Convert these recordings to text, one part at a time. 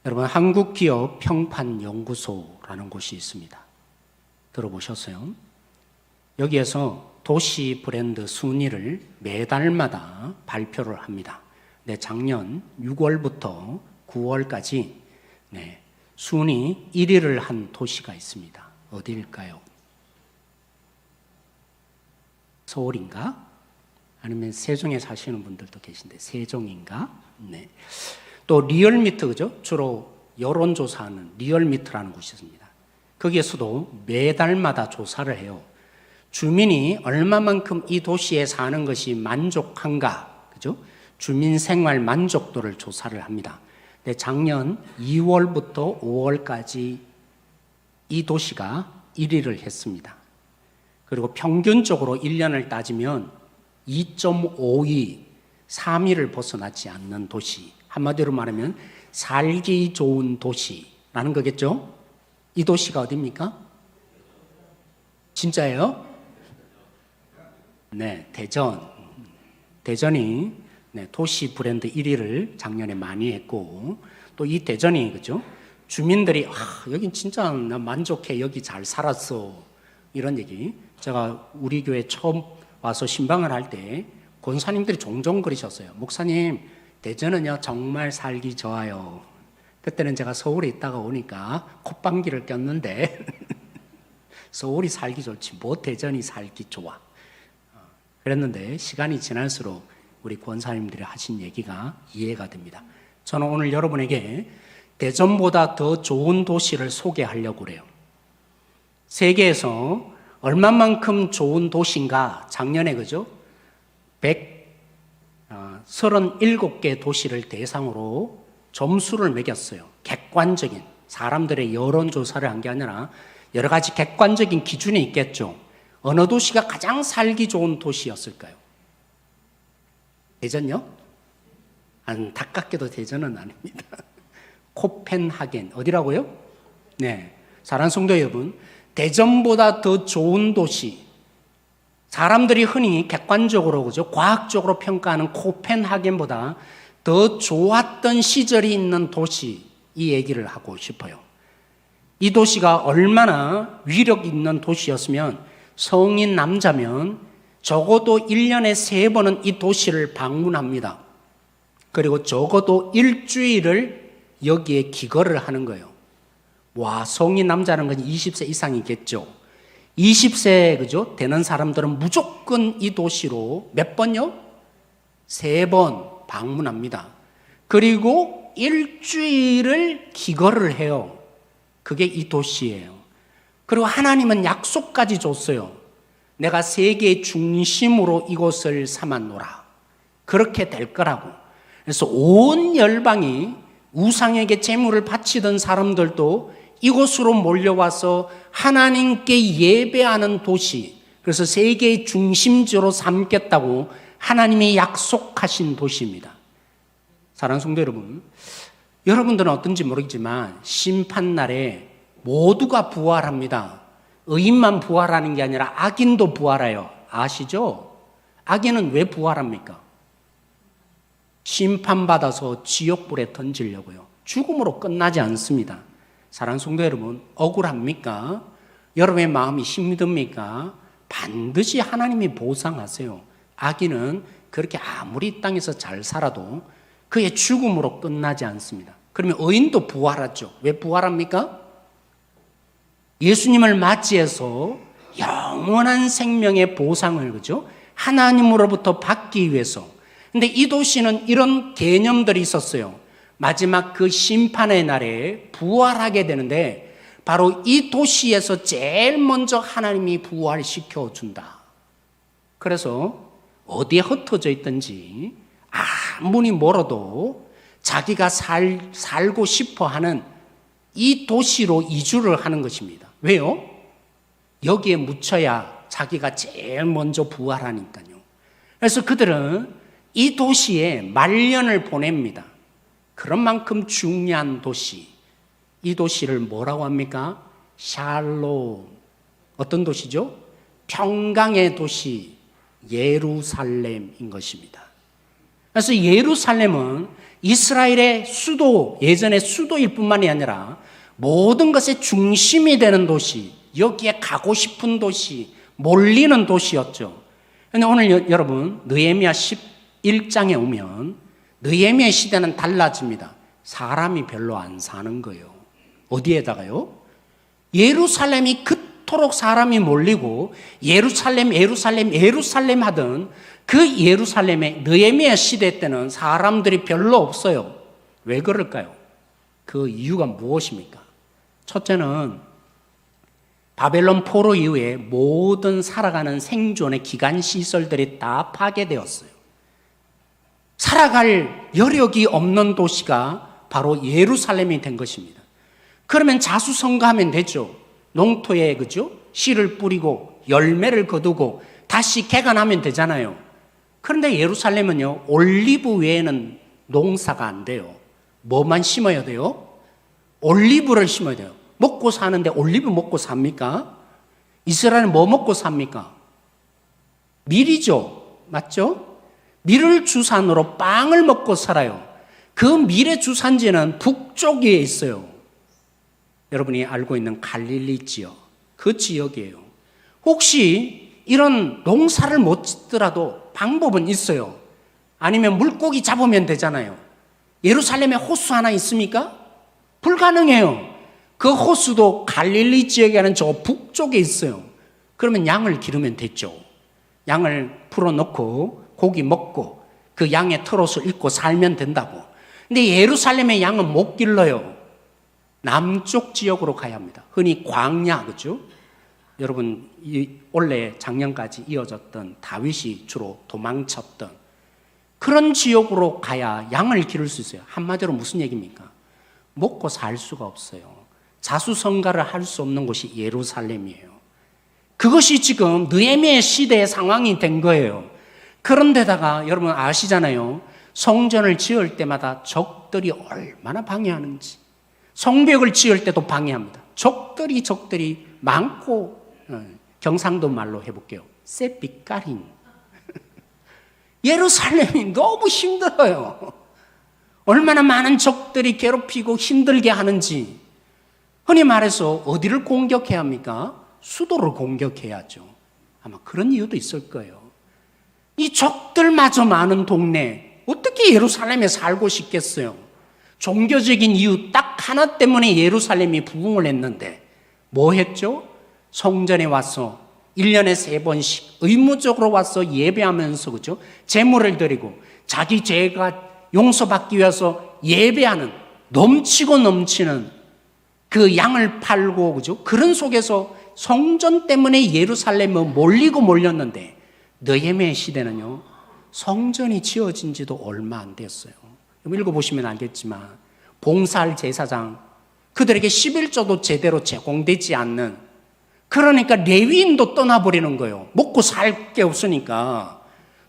여러분, 한국기업 평판연구소라는 곳이 있습니다. 들어보셨어요? 여기에서 도시 브랜드 순위를 매달마다 발표를 합니다. 작년 6월부터 9월까지 순위 1위를 한 도시가 있습니다. 어디일까요? 서울인가? 아니면 세종에 사시는 분들도 계신데 세종인가? 또 리얼미터, 그죠? 주로 여론조사하는 리얼미터라는 곳이 있습니다. 거기에서도 매달마다 조사를 해요. 주민이 얼마만큼 이 도시에 사는 것이 만족한가, 그죠? 주민 생활 만족도를 조사를 합니다. 작년 2월부터 5월까지 이 도시가 1위를 했습니다. 그리고 평균적으로 1년을 따지면 2.52, 3위를 벗어나지 않는 도시. 한마디로 말하면 살기 좋은 도시라는 거겠죠? 이 도시가 어디입니까? 진짜예요? 대전. 대전이 도시 브랜드 1위를 작년에 많이 했고, 또 이 대전이, 그죠? 주민들이, 여긴 진짜 나 만족해. 여기 잘 살았어. 이런 얘기. 제가 우리 교회 처음 와서 신방을 할 때 권사님들이 종종 그러셨어요. 목사님, 대전은요, 정말 살기 좋아요. 그때는 제가 서울에 있다가 오니까 콧방귀를 꼈는데, 서울이 살기 좋지, 뭐 대전이 살기 좋아. 그랬는데, 시간이 지날수록 우리 권사님들이 하신 얘기가 이해가 됩니다. 저는 오늘 여러분에게 대전보다 더 좋은 도시를 소개하려고 그래요. 세계에서 얼마만큼 좋은 도시인가, 작년에, 그죠? 137개 도시를 대상으로 점수를 매겼어요. 객관적인, 사람들의 여론조사를 한 게 아니라 여러 가지 객관적인 기준이 있겠죠. 어느 도시가 가장 살기 좋은 도시였을까요? 대전요? 안타깝게도 대전은 아닙니다. 코펜하겐, 어디라고요? 사랑하는 성도 여러분, 대전보다 더 좋은 도시, 사람들이 흔히 객관적으로, 그죠? 과학적으로 평가하는 코펜하겐보다 더 좋았던 시절이 있는 도시, 이 얘기를 하고 싶어요. 이 도시가 얼마나 위력 있는 도시였으면 성인 남자면 적어도 1년에 3번은 이 도시를 방문합니다. 그리고 적어도 일주일을 여기에 기거를 하는 거예요. 와, 성인 남자는 건 20세 이상이겠죠. 20세, 그죠? 되는 사람들은 무조건 이 도시로 몇 번요? 3번 방문합니다. 그리고 일주일을 기거를 해요. 그게 이 도시예요. 그리고 하나님은 약속까지 줬어요. 내가 세계의 중심으로 이곳을 삼았노라. 그렇게 될 거라고. 그래서 온 열방이 우상에게 제물을 바치던 사람들도 이곳으로 몰려와서 하나님께 예배하는 도시, 그래서 세계의 중심지로 삼겠다고 하나님이 약속하신 도시입니다. 사랑하는 성도 여러분, 여러분들은 어떤지 모르겠지만 심판날에 모두가 부활합니다. 의인만 부활하는 게 아니라 악인도 부활해요. 아시죠? 악인은 왜 부활합니까? 심판받아서 지옥불에 던지려고요. 죽음으로 끝나지 않습니다. 사랑하는 성도 여러분, 억울합니까? 여러분의 마음이 힘듭니까? 반드시 하나님이 보상하세요. 악인은 그렇게 아무리 이 땅에서 잘 살아도 그의 죽음으로 끝나지 않습니다. 그러면 의인도 부활하죠. 왜 부활합니까? 예수님을 맞이해서 영원한 생명의 보상을, 그죠? 하나님으로부터 받기 위해서. 근데 이 도시는 이런 개념들이 있었어요. 마지막 그 심판의 날에 부활하게 되는데 바로 이 도시에서 제일 먼저 하나님이 부활시켜 준다. 그래서 어디에 흩어져 있든지 아무리 멀어도 자기가 살고 싶어 하는 이 도시로 이주를 하는 것입니다. 왜요? 여기에 묻혀야 자기가 제일 먼저 부활하니까요. 그래서 그들은 이 도시에 말년을 보냅니다. 그런 만큼 중요한 도시, 이 도시를 뭐라고 합니까? 샬롬. 어떤 도시죠? 평강의 도시 예루살렘인 것입니다. 그래서 예루살렘은 이스라엘의 수도, 예전의 수도일 뿐만이 아니라 모든 것의 중심이 되는 도시, 여기에 가고 싶은 도시, 몰리는 도시였죠. 그런데 오늘 여러분 느헤미야 11장에 오면 느헤미야 시대는 달라집니다. 사람이 별로 안 사는 거예요. 어디에다가요? 예루살렘이 그토록 사람이 몰리고 예루살렘 하던 그 예루살렘의 느헤미야 시대 때는 사람들이 별로 없어요. 왜 그럴까요? 그 이유가 무엇입니까? 첫째는 바벨론 포로 이후에 모든 살아가는 생존의 기간 시설들이 다 파괴되었어요. 살아갈 여력이 없는 도시가 바로 예루살렘이 된 것입니다. 그러면 자수성가하면 되죠. 농토에 그죠? 씨를 뿌리고 열매를 거두고 다시 개간하면 되잖아요. 그런데 예루살렘은요, 올리브 외에는 농사가 안 돼요. 뭐만 심어야 돼요? 올리브를 심어야 돼요. 먹고 사는데 올리브 먹고 삽니까? 이스라엘은 뭐 먹고 삽니까? 밀이죠. 맞죠? 밀을 주산으로 빵을 먹고 살아요. 그 밀의 주산지는 북쪽에 있어요. 여러분이 알고 있는 갈릴리 지역, 그 지역이에요. 혹시 이런 농사를 못 짓더라도 방법은 있어요. 아니면 물고기 잡으면 되잖아요. 예루살렘에 호수 하나 있습니까? 불가능해요. 그 호수도 갈릴리 지역에 하는 저 북쪽에 있어요. 그러면 양을 기르면 됐죠. 양을 풀어놓고 고기 먹고 그 양의 털옷을 입고 살면 된다고. 근데 예루살렘의 양은 못 길러요. 남쪽 지역으로 가야 합니다. 흔히 광야, 그죠? 여러분, 원래 작년까지 이어졌던 다윗이 주로 도망쳤던 그런 지역으로 가야 양을 기를 수 있어요. 한마디로 무슨 얘기입니까? 먹고 살 수가 없어요. 자수성가를 할 수 없는 곳이 예루살렘이에요. 그것이 지금 느헤미야 시대의 상황이 된 거예요. 그런데다가 여러분 아시잖아요. 성전을 지을 때마다 적들이 얼마나 방해하는지. 성벽을 지을 때도 방해합니다. 적들이 많고, 경상도 말로 해볼게요. 쎄삐까린. 예루살렘이 너무 힘들어요. 얼마나 많은 적들이 괴롭히고 힘들게 하는지. 흔히 말해서 어디를 공격해야 합니까? 수도를 공격해야죠. 아마 그런 이유도 있을 거예요. 이 적들마저 많은 동네, 어떻게 예루살렘에 살고 싶겠어요? 종교적인 이유 딱 하나 때문에 예루살렘이 부흥을 했는데 뭐 했죠? 성전에 와서 1년에 3번씩 의무적으로 와서 예배하면서 그죠? 제물을 드리고 자기 죄가 용서받기 위해서 예배하는 넘치고 넘치는 그 양을 팔고 그죠? 그런 속에서 성전 때문에 예루살렘은 몰렸는데 느헤미야 시대는요, 성전이 지어진 지도 얼마 안 됐어요. 읽어보시면 알겠지만 봉사할 제사장, 그들에게 11조도 제대로 제공되지 않는, 그러니까 레위인도 떠나버리는 거예요. 먹고 살 게 없으니까.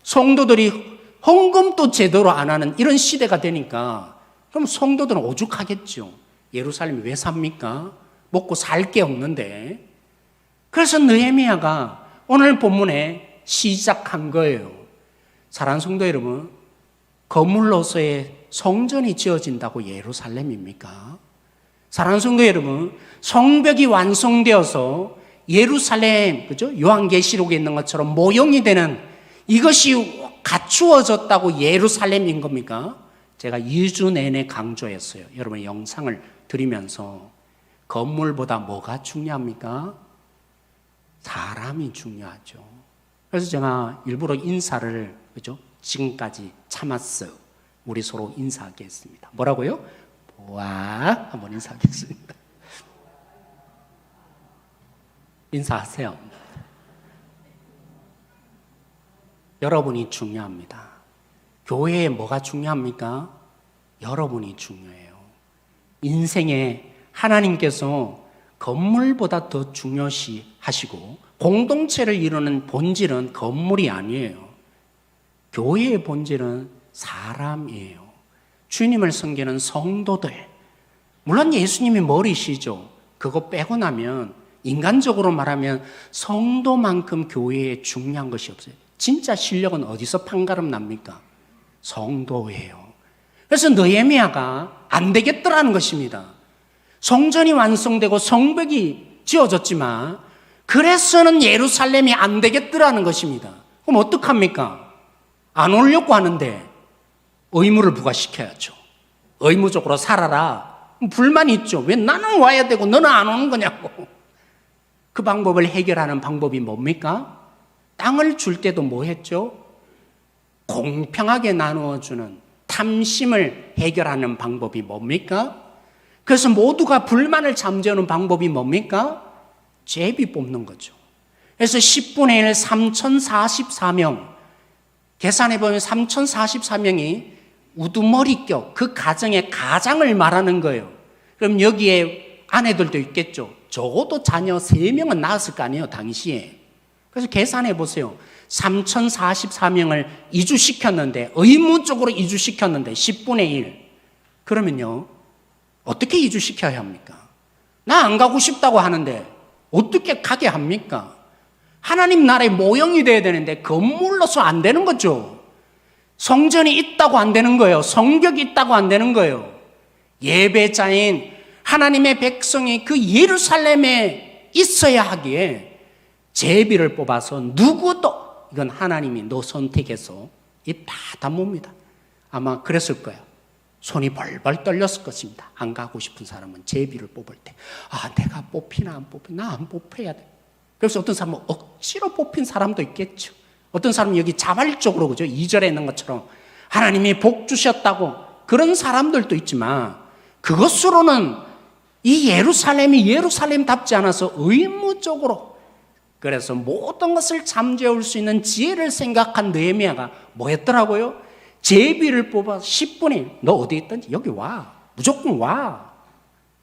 성도들이 헌금도 제대로 안 하는 이런 시대가 되니까 그럼 성도들은 오죽하겠죠. 예루살렘이 왜 삽니까? 먹고 살 게 없는데. 그래서 느헤미야가 오늘 본문에 시작한 거예요. 사랑하는 성도 여러분, 거물로서의 성전이 지어진다고 예루살렘입니까? 사랑하는 성도 여러분, 성벽이 완성되어서 예루살렘, 그죠? 요한계시록에 있는 것처럼 모형이 되는 이것이 갖추어졌다고 예루살렘인 겁니까? 제가 2주 내내 강조했어요. 여러분의 영상을 드리면서 건물보다 뭐가 중요합니까? 사람이 중요하죠. 그래서 제가 일부러 인사를, 그죠? 지금까지 참았어요. 우리 서로 인사하겠습니다. 뭐라고요? 보아. 한번 인사하겠습니다. 인사하세요. 여러분이 중요합니다. 교회에 뭐가 중요합니까? 여러분이 중요해요. 인생에 하나님께서 건물보다 더 중요시 하시고 공동체를 이루는 본질은 건물이 아니에요. 교회의 본질은 사람이에요. 주님을 섬기는 성도들. 물론 예수님이 머리시죠. 그거 빼고 나면 인간적으로 말하면 성도만큼 교회에 중요한 것이 없어요. 진짜 실력은 어디서 판가름 납니까? 성도예요. 그래서 느헤미야가 안 되겠더라는 것입니다. 성전이 완성되고 성벽이 지어졌지만 그래서는 예루살렘이 안 되겠더라는 것입니다. 그럼 어떡합니까? 안 오려고 하는데 의무를 부과시켜야죠. 의무적으로 살아라. 불만이 있죠. 왜 나는 와야 되고 너는 안 오는 거냐고. 그 방법을 해결하는 방법이 뭡니까? 땅을 줄 때도 뭐 했죠? 공평하게 나누어주는 탐심을 해결하는 방법이 뭡니까? 그래서 모두가 불만을 잠재우는 방법이 뭡니까? 제비 뽑는 거죠. 그래서 10분의 1 3044명 계산해보면 3044명이 우두머리격 그 가정의 가장을 말하는 거예요. 그럼 여기에 아내들도 있겠죠. 적어도 자녀 3명은 낳았을 거 아니에요, 당시에. 그래서 계산해 보세요. 3044명을 이주시켰는데, 의무적으로 이주시켰는데 10분의 1. 그러면요, 어떻게 이주시켜야 합니까? 나 안 가고 싶다고 하는데 어떻게 가게 합니까? 하나님 나라의 모형이 돼야 되는데 건물로서 안 되는 거죠. 성전이 있다고 안 되는 거예요. 성벽이 있다고 안 되는 거예요. 예배자인 하나님의 백성이 그 예루살렘에 있어야 하기에 제비를 뽑아서 누구도 이건 하나님이 너 선택해서 입 다 다뭅니다. 아마 그랬을 거예요. 손이 벌벌 떨렸을 것입니다. 안 가고 싶은 사람은 제비를 뽑을 때 내가 뽑히나 안 뽑히나 안 뽑혀야 돼. 그래서 어떤 사람은 억지로 뽑힌 사람도 있겠죠. 어떤 사람은 여기 자발적으로 그죠? 2절에 있는 것처럼 하나님이 복 주셨다고 그런 사람들도 있지만 그것으로는 이 예루살렘이 예루살렘답지 않아서 의무적으로 그래서 모든 것을 잠재울 수 있는 지혜를 생각한 느헤미야가 뭐 했더라고요? 제비를 뽑아 10분의 1, 너 어디 있든지 여기 와. 무조건 와.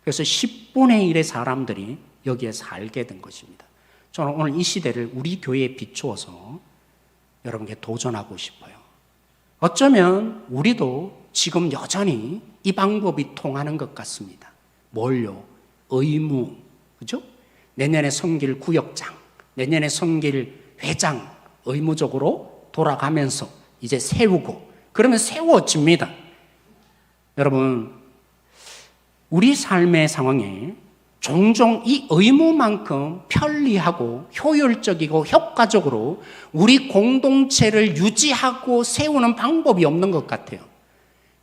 그래서 10분의 1의 사람들이 여기에 살게 된 것입니다. 저는 오늘 이 시대를 우리 교회에 비추어서 여러분께 도전하고 싶어요. 어쩌면 우리도 지금 여전히 이 방법이 통하는 것 같습니다. 뭘요? 의무. 그죠? 내년에 섬길 구역장, 내년에 섬길 회장 의무적으로 돌아가면서 이제 세우고 그러면 세워집니다. 여러분, 우리 삶의 상황에 종종 이 의무만큼 편리하고 효율적이고 효과적으로 우리 공동체를 유지하고 세우는 방법이 없는 것 같아요.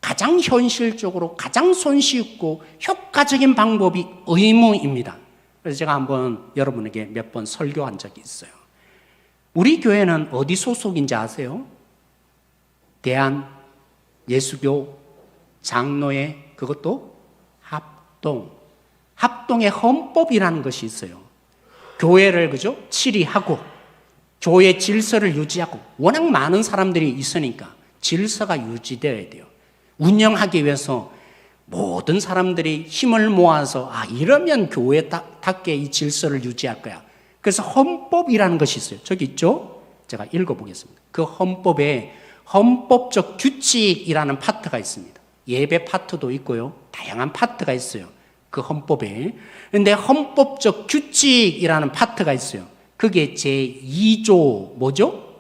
가장 현실적으로 가장 손쉽고 효과적인 방법이 의무입니다. 그래서 제가 한번 여러분에게 몇 번 설교한 적이 있어요. 우리 교회는 어디 소속인지 아세요? 대한예수교 장로회 그것도 합동의 헌법이라는 것이 있어요. 교회를 그죠? 치리하고 교회 질서를 유지하고 워낙 많은 사람들이 있으니까 질서가 유지되어야 돼요. 운영하기 위해서 모든 사람들이 힘을 모아서 이러면 교회답게 이 질서를 유지할 거야. 그래서 헌법이라는 것이 있어요. 저기 있죠? 제가 읽어보겠습니다. 그 헌법에 헌법적 규칙이라는 파트가 있습니다. 예배 파트도 있고요. 다양한 파트가 있어요. 그 헌법에. 그런데 헌법적 규칙이라는 파트가 있어요. 그게 제2조 뭐죠?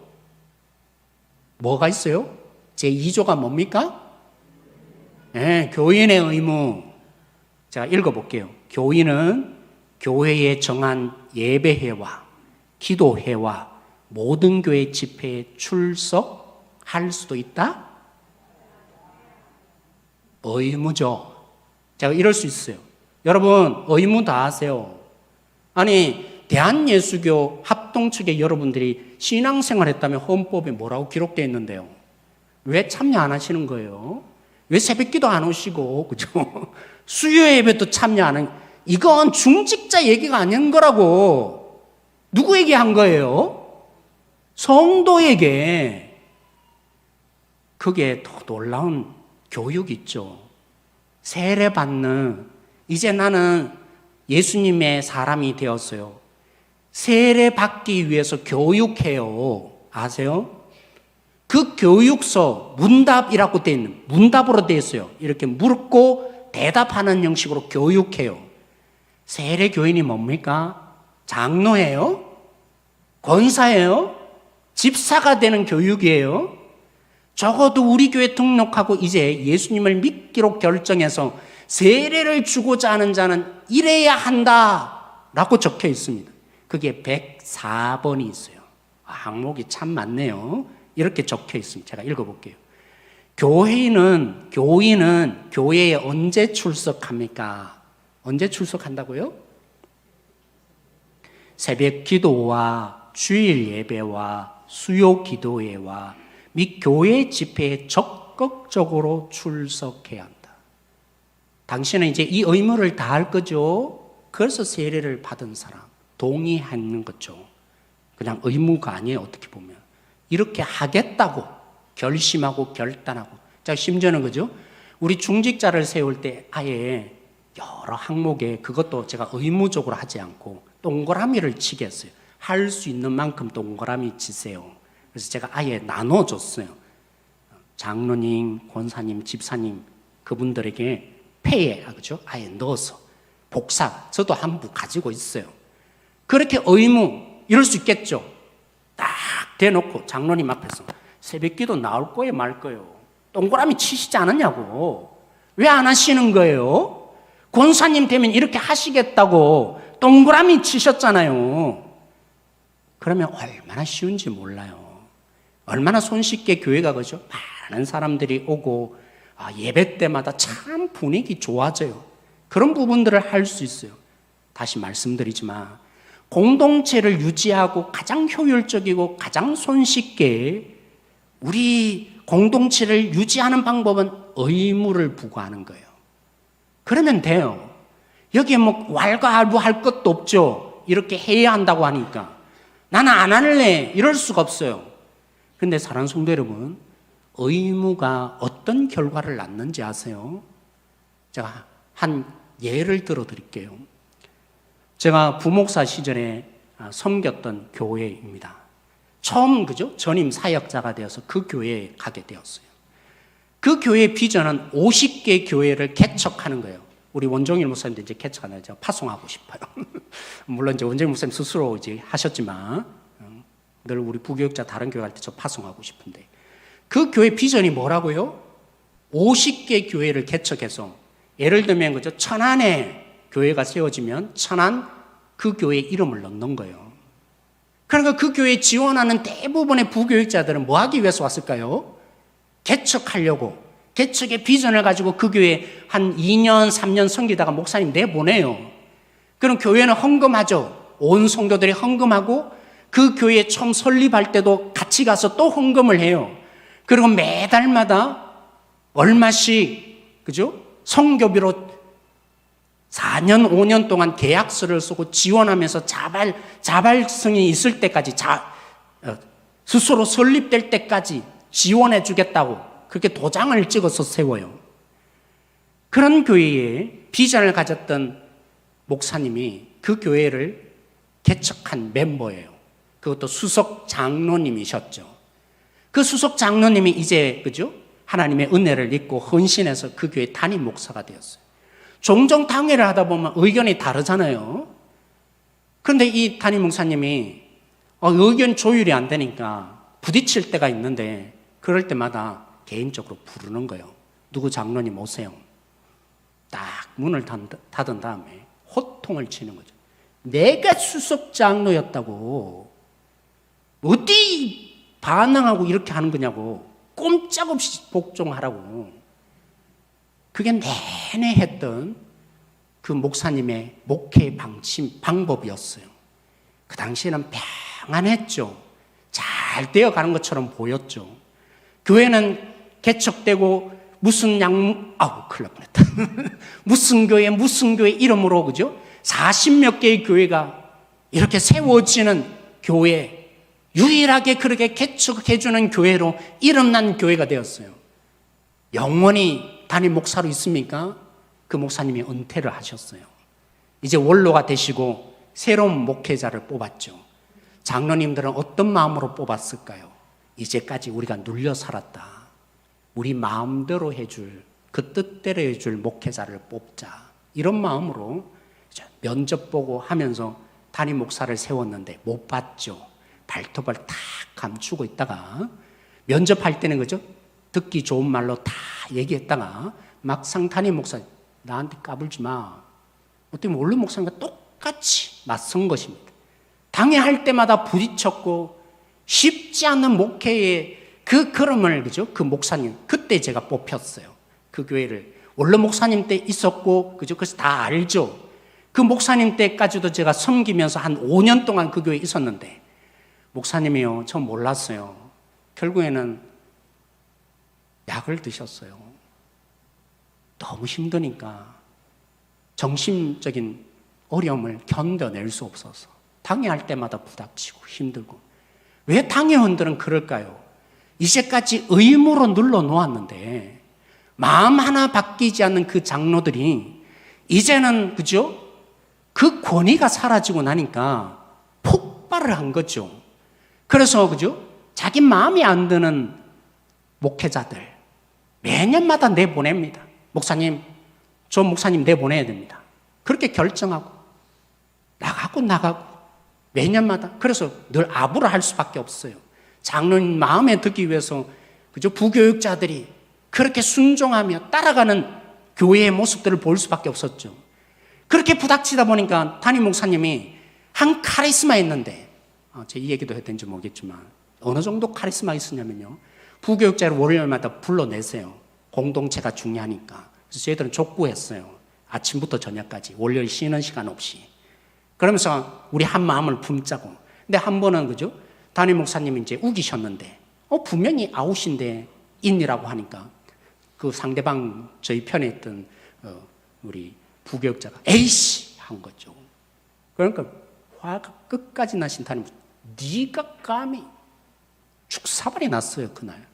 뭐가 있어요? 제2조가 뭡니까? 네, 교인의 의무. 제가 읽어볼게요. 교인은 교회에 정한 예배회와 기도회와 모든 교회 집회에 출석할 수도 있다? 의무죠. 제가 이럴 수 있어요. 여러분, 의무 다 아세요. 아니, 대한예수교 합동 측에 여러분들이 신앙생활 했다면 헌법에 뭐라고 기록되어 있는데요? 왜 참여 안 하시는 거예요? 왜 새벽기도 안 오시고, 그죠? 수요 예배도 참여 안 하는, 이건 중직자 얘기가 아닌 거라고. 누구에게 한 거예요? 성도에게. 그게 더 놀라운 교육 있죠. 세례 받는, 이제 나는 예수님의 사람이 되었어요. 세례 받기 위해서 교육해요. 아세요? 그 교육서 문답이라고 되어 있는, 문답으로 되어 있어요. 이렇게 묻고 대답하는 형식으로 교육해요. 세례 교인이 뭡니까? 장로예요? 권사예요? 집사가 되는 교육이에요? 적어도 우리 교회 등록하고 이제 예수님을 믿기로 결정해서 세례를 주고자 하는 자는 이래야 한다라고 적혀 있습니다. 그게 104번이 있어요. 항목이 참 많네요. 이렇게 적혀 있습니다. 제가 읽어볼게요. 교인은 교회에 언제 출석합니까? 언제 출석한다고요? 새벽 기도와 주일 예배와 수요 기도회와 및 교회 집회에 적극적으로 출석해야 한다. 당신은 이제 이 의무를 다할 거죠. 그래서 세례를 받은 사람 동의하는 거죠. 그냥 의무가 아니에요. 어떻게 보면 이렇게 하겠다고 결심하고 결단하고. 자, 심지어는 그죠? 우리 중직자를 세울 때 아예 여러 항목에 그것도 제가 의무적으로 하지 않고 동그라미를 치게 했어요. 할 수 있는 만큼 동그라미 치세요. 그래서 제가 아예 나눠줬어요. 장로님, 권사님, 집사님 그분들에게 폐에 그죠? 아예 넣어서 복사. 저도 한 부 가지고 있어요. 그렇게 의무 이럴 수 있겠죠. 딱 대놓고 장로님 앞에서 새벽기도 나올 거예요, 말 거예요. 동그라미 치시지 않았냐고. 왜 안 하시는 거예요? 권사님 되면 이렇게 하시겠다고 동그라미 치셨잖아요. 그러면 얼마나 쉬운지 몰라요. 얼마나 손쉽게 교회가 그죠? 많은 사람들이 오고 예배 때마다 참 분위기 좋아져요. 그런 부분들을 할 수 있어요. 다시 말씀드리지만 공동체를 유지하고 가장 효율적이고 가장 손쉽게 우리 공동체를 유지하는 방법은 의무를 부과하는 거예요. 그러면 돼요. 여기에 뭐 왈가왈부할 것도 없죠. 이렇게 해야 한다고 하니까 나는 안 할래 이럴 수가 없어요. 그런데 사랑하는 성도 여러분, 의무가 어떤 결과를 낳는지 아세요? 제가 한 예를 들어 드릴게요. 제가 부목사 시절에 섬겼던 교회입니다. 처음 그죠? 전임 사역자가 되어서 그 교회에 가게 되었어요. 그 교회의 비전은 50개 교회를 개척하는 거예요. 우리 원종일 목사님도 이제 개척하는 제가 파송하고 싶어요. 물론 이제 원종일 목사님 스스로 이제 하셨지만 늘 우리 부교육자 다른 교회 갈 때 저 파송하고 싶은데 그 교회 비전이 뭐라고요? 50개 교회를 개척해서 예를 들면 그죠? 천안에 교회가 세워지면 천안 그 교회에 이름을 넣는 거예요. 그러니까 그 교회에 지원하는 대부분의 부교육자들은 뭐 하기 위해서 왔을까요? 개척하려고. 개척의 비전을 가지고 그 교회에 한 2년, 3년 섬기다가 목사님 내보내요. 그럼 교회는 헌금하죠. 온 성도들이 헌금하고 그 교회 처음 설립할 때도 같이 가서 또 헌금을 해요. 그리고 매달마다 얼마씩, 그죠? 성교비로 4년, 5년 동안 계약서를 쓰고 지원하면서 자발성이 있을 때까지, 스스로 설립될 때까지 지원해 주겠다고 그렇게 도장을 찍어서 세워요. 그런 교회에 비전을 가졌던 목사님이 그 교회를 개척한 멤버예요. 그것도 수석 장로님이셨죠. 그 수석 장로님이 이제, 그죠? 하나님의 은혜를 입고 헌신해서 그 교회 담임 목사가 되었어요. 종종 당회를 하다 보면 의견이 다르잖아요. 그런데 이 담임 목사님이 의견 조율이 안 되니까 부딪힐 때가 있는데 그럴 때마다 개인적으로 부르는 거예요. 누구 장로님 오세요. 딱 문을 닫은 다음에 호통을 치는 거죠. 내가 수석 장로였다고 어디 반항하고 이렇게 하는 거냐고. 꼼짝없이 복종하라고. 그게 내내 했던 그 목사님의 목회 방법이었어요. 그 당시에는 평안했죠. 잘 되어가는 것처럼 보였죠. 교회는 개척되고 무슨 큰일 날 뻔했다. 무슨 교회 이름으로, 그죠? 40몇 개의 교회가 이렇게 세워지는 교회, 유일하게 그렇게 개척해주는 교회로 이름난 교회가 되었어요. 영원히 담임 목사로 있습니까? 그 목사님이 은퇴를 하셨어요. 이제 원로가 되시고 새로운 목회자를 뽑았죠. 장로님들은 어떤 마음으로 뽑았을까요? 이제까지 우리가 눌려 살았다. 우리 마음대로 해줄, 그 뜻대로 해줄 목회자를 뽑자. 이런 마음으로 면접 보고 하면서 담임 목사를 세웠는데 못 봤죠. 발톱을 탁 감추고 있다가 면접할 때는 그죠? 듣기 좋은 말로 다 얘기했다가 막상 담임 목사님 나한테 까불지 마. 어떻게 보면 원로 목사님과 똑같이 맞선 것입니다. 당회할 때마다 부딪혔고 쉽지 않은 목회의 그 걸음을 그죠? 그 목사님 그때 제가 뽑혔어요. 그 교회를 원로 목사님 때 있었고 그죠? 그래서 다 알죠. 그 목사님 때까지도 제가 섬기면서 한 5년 동안 그 교회에 있었는데 목사님이요, 저 몰랐어요. 결국에는 약을 드셨어요. 너무 힘드니까 정신적인 어려움을 견뎌낼 수 없어서 당회할 때마다 부닥치고 힘들고. 왜 당회원들은 그럴까요? 이제까지 의무로 눌러놓았는데 마음 하나 바뀌지 않는 그 장로들이 이제는 그죠? 그 권위가 사라지고 나니까 폭발을 한 거죠. 그래서 그죠? 자기 마음에 안 드는 목회자들 매년마다 내보냅니다. 목사님, 저 목사님 내보내야 됩니다. 그렇게 결정하고 나가고 매년마다. 그래서 늘 아부를 할 수밖에 없어요. 장로님 마음에 듣기 위해서 그죠? 부교육자들이 그렇게 순종하며 따라가는 교회의 모습들을 볼 수밖에 없었죠. 그렇게 부닥치다 보니까 담임 목사님이 한 카리스마 있는데, 제가 이 얘기도 했던지 모르겠지만 어느 정도 카리스마 있었냐면요, 부교육자를 월요일마다 불러내세요. 공동체가 중요하니까. 그래서 저희들은 족구했어요. 아침부터 저녁까지 월요일 쉬는 시간 없이. 그러면서 우리 한 마음을 품자고. 근데 한 번은 그죠? 담임 목사님이 이제 우기셨는데 분명히 아웃인데 인이라고 하니까 그 상대방 저희 편에 있던 우리 부교육자가 에이씨 한 거죠. 그러니까 화가 끝까지 나신 담임 목사님, 네가 감히 죽사발이 났어요. 그날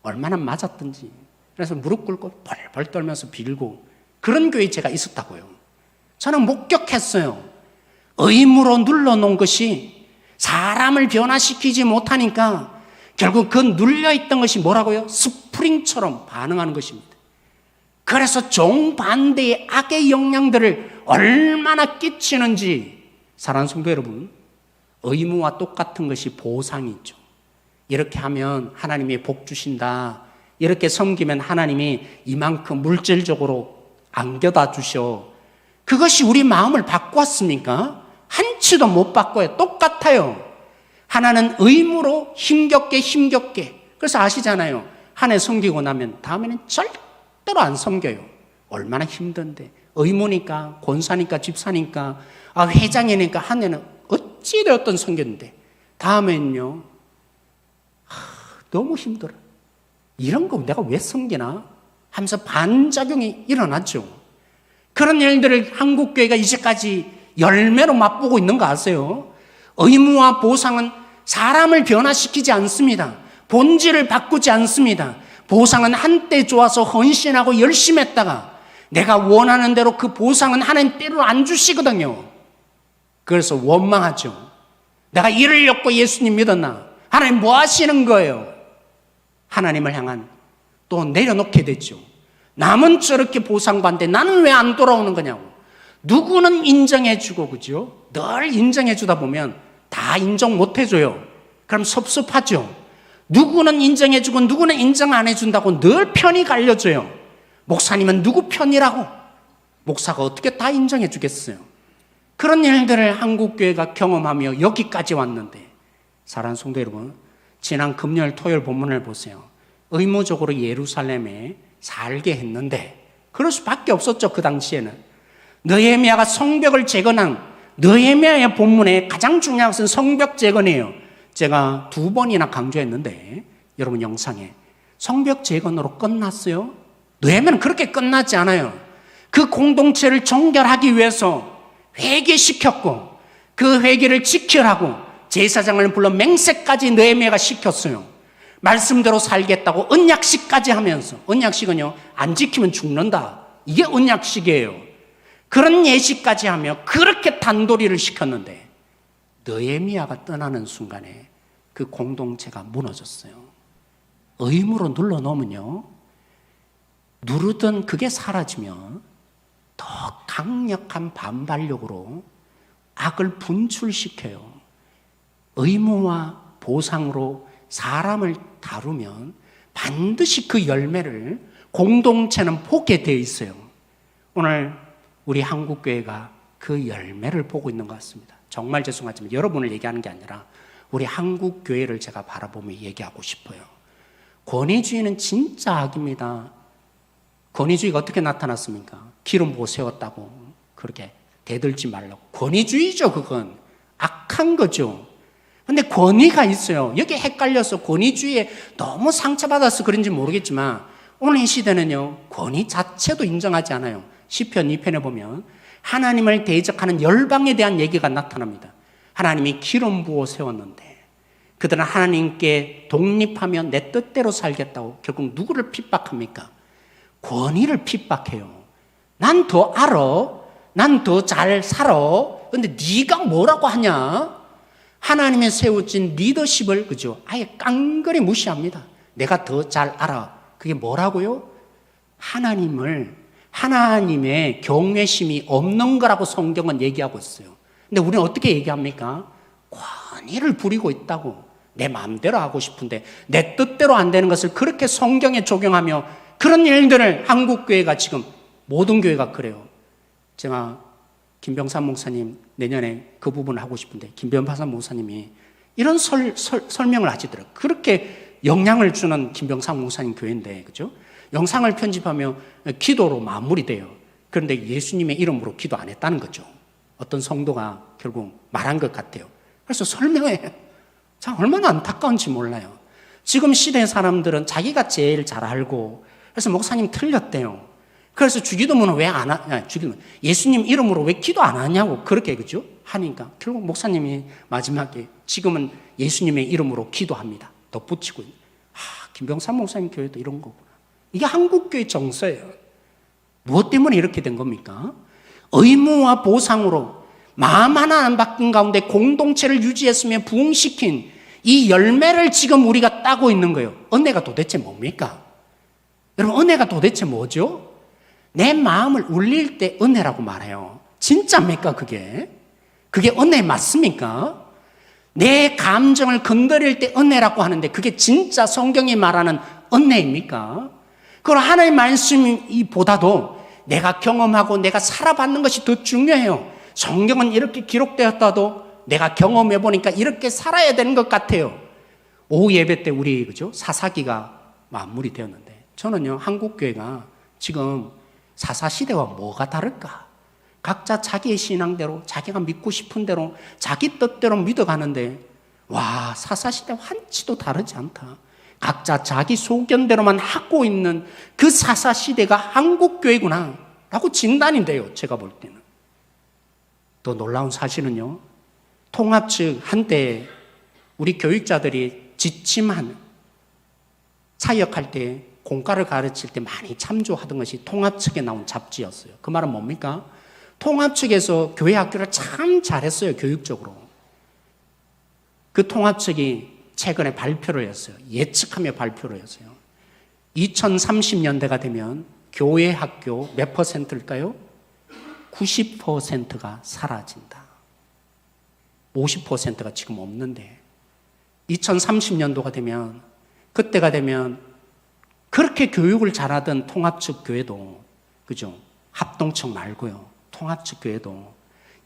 얼마나 맞았든지. 그래서 무릎 꿇고 벌벌 떨면서 빌고. 그런 교회에 제가 있었다고요. 저는 목격했어요. 의무로 눌러놓은 것이 사람을 변화시키지 못하니까 결국 그 눌려있던 것이 뭐라고요? 스프링처럼 반응하는 것입니다. 그래서 정반대의 악의 영향들을 얼마나 끼치는지. 사랑하는 성도 여러분, 의무와 똑같은 것이 보상이 있죠. 이렇게 하면 하나님이 복 주신다. 이렇게 섬기면 하나님이 이만큼 물질적으로 안겨다 주셔. 그것이 우리 마음을 바꾸었습니까? 한치도 못 바꿔요. 똑같아요. 하나는 의무로 힘겹게. 그래서 아시잖아요. 한 해 섬기고 나면 다음에는 절대로 안 섬겨요. 얼마나 힘든데. 의무니까, 권사니까, 집사니까, 회장이니까 한 해는 어찌되었든 섬겼는데 다음에는요, 너무 힘들어. 이런 거 내가 왜 섬기나? 하면서 반작용이 일어났죠. 그런 일들을 한국교회가 이제까지 열매로 맛보고 있는 거 아세요? 의무와 보상은 사람을 변화시키지 않습니다. 본질을 바꾸지 않습니다. 보상은 한때 좋아서 헌신하고 열심히 했다가 내가 원하는 대로 그 보상은 하나님 때로 안 주시거든요. 그래서 원망하죠. 내가 이를 엮고 예수님 믿었나? 하나님 뭐 하시는 거예요? 하나님을 향한 또 내려놓게 됐죠. 남은 저렇게 보상받는데 나는 왜 안 돌아오는 거냐고. 누구는 인정해주고 그죠? 늘 인정해주다 보면 다 인정 못해줘요. 그럼 섭섭하죠. 누구는 인정해주고 누구는 인정 안 해준다고 늘 편이 갈려져요. 목사님은 누구 편이라고? 목사가 어떻게 다 인정해주겠어요? 그런 일들을 한국교회가 경험하며 여기까지 왔는데, 사랑하는 성도 여러분, 지난 금요일 토요일 본문을 보세요. 의무적으로 예루살렘에 살게 했는데 그럴 수밖에 없었죠. 그 당시에는 느헤미야가 성벽을 재건한, 느헤미야의 본문에 가장 중요한 것은 성벽 재건이에요. 제가 2번이나 강조했는데 여러분 영상에 성벽 재건으로 끝났어요? 느헤미야는 그렇게 끝나지 않아요. 그 공동체를 정결하기 위해서 회개시켰고 그 회개를 지키라고 제사장을 불러 맹세까지 느헤미야가 시켰어요. 말씀대로 살겠다고 언약식까지 하면서, 언약식은요 안 지키면 죽는다, 이게 언약식이에요. 그런 예식까지 하며 그렇게 단도리를 시켰는데 느헤미야가 떠나는 순간에 그 공동체가 무너졌어요. 의무로 눌러놓으면요, 누르던 그게 사라지면 더 강력한 반발력으로 악을 분출시켜요. 의무와 보상으로 사람을 다루면 반드시 그 열매를 공동체는 보게 되어 있어요. 오늘 우리 한국교회가 그 열매를 보고 있는 것 같습니다. 정말 죄송하지만 여러분을 얘기하는 게 아니라 우리 한국교회를 제가 바라보며 얘기하고 싶어요. 권위주의는 진짜 악입니다. 권위주의가 어떻게 나타났습니까? 기름 부어 세웠다고 그렇게 대들지 말라고. 권위주의죠, 그건. 악한 거죠. 근데 권위가 있어요. 여기 헷갈려서 권위주의에 너무 상처받아서 그런지 모르겠지만 오늘 이 시대는요, 권위 자체도 인정하지 않아요. 시편 2편에 보면 하나님을 대적하는 열방에 대한 얘기가 나타납니다. 하나님이 기름 부어 세웠는데 그들은 하나님께 독립하며 내 뜻대로 살겠다고 결국 누구를 핍박합니까? 권위를 핍박해요. 난 더 알아. 난 더 잘 살아. 근데 네가 뭐라고 하냐? 하나님의 세워진 리더십을 그죠? 아예 깡그리 무시합니다. 내가 더 잘 알아. 그게 뭐라고요? 하나님의 경외심이 없는 거라고 성경은 얘기하고 있어요. 근데 우리는 어떻게 얘기합니까? 권위를 부리고 있다고. 내 마음대로 하고 싶은데 내 뜻대로 안 되는 것을 그렇게 성경에 적용하며 그런 일들을 한국교회가 지금 모든 교회가 그래요. 제가 김병삼 목사님 내년에 그 부분을 하고 싶은데 김병삼 목사님이 이런 설명을 하시더라고요. 그렇게 영향을 주는 김병삼 목사님 교회인데 그죠? 영상을 편집하며 기도로 마무리돼요. 그런데 예수님의 이름으로 기도 안 했다는 거죠. 어떤 성도가 결국 말한 것 같아요. 그래서 설명해요. 참 얼마나 안타까운지 몰라요. 지금 시대 사람들은 자기가 제일 잘 알고 그래서 목사님 틀렸대요. 그래서 주기도문은 왜 안 주기도문 예수님 이름으로 왜 기도 안 하냐고 그렇게 그죠? 하니까 결국 목사님이 마지막에 지금은 예수님의 이름으로 기도합니다. 덧붙이고 김병삼 목사님 교회도 이런 거구나. 이게 한국교회 정서예요. 무엇 때문에 이렇게 된 겁니까? 의무와 보상으로 마음 하나 안 바뀐 가운데 공동체를 유지했으며 부흥시킨 이 열매를 지금 우리가 따고 있는 거예요. 은혜가 도대체 뭡니까? 여러분, 은혜가 도대체 뭐죠? 내 마음을 울릴 때 은혜라고 말해요. 진짜입니까, 그게? 그게 은혜 맞습니까? 내 감정을 건드릴 때 은혜라고 하는데 그게 진짜 성경이 말하는 은혜입니까? 그걸 하나님의 말씀보다도 내가 경험하고 내가 살아봤는 것이 더 중요해요. 성경은 이렇게 기록되었다도 내가 경험해 보니까 이렇게 살아야 되는 것 같아요. 오후 예배 때 우리 그죠? 사사기가 마무리되었는데 저는요 한국교회가 지금 사사시대와 뭐가 다를까? 각자 자기의 신앙대로 자기가 믿고 싶은 대로 자기 뜻대로 믿어가는데 와 사사시대와 한치도 다르지 않다. 각자 자기 소견대로만 하고 있는 그 사사시대가 한국교회구나 라고 진단이 돼요. 제가 볼 때는. 더 놀라운 사실은요. 통합 측 한때 우리 교육자들이 지침한 사역할 때 공과를 가르칠 때 많이 참조하던 것이 통합 측에 나온 잡지였어요. 그 말은 뭡니까? 통합 측에서 교회 학교를 참 잘했어요. 교육적으로. 그 통합 측이 최근에 발표를 했어요. 예측하며 발표를 했어요. 2030년대가 되면 교회 학교 몇 퍼센트일까요? 90%가 사라진다. 50%가 지금 없는데 2030년도가 되면 그때가 되면 그렇게 교육을 잘하던 통합측 교회도 그죠? 합동측 말고요. 통합측 교회도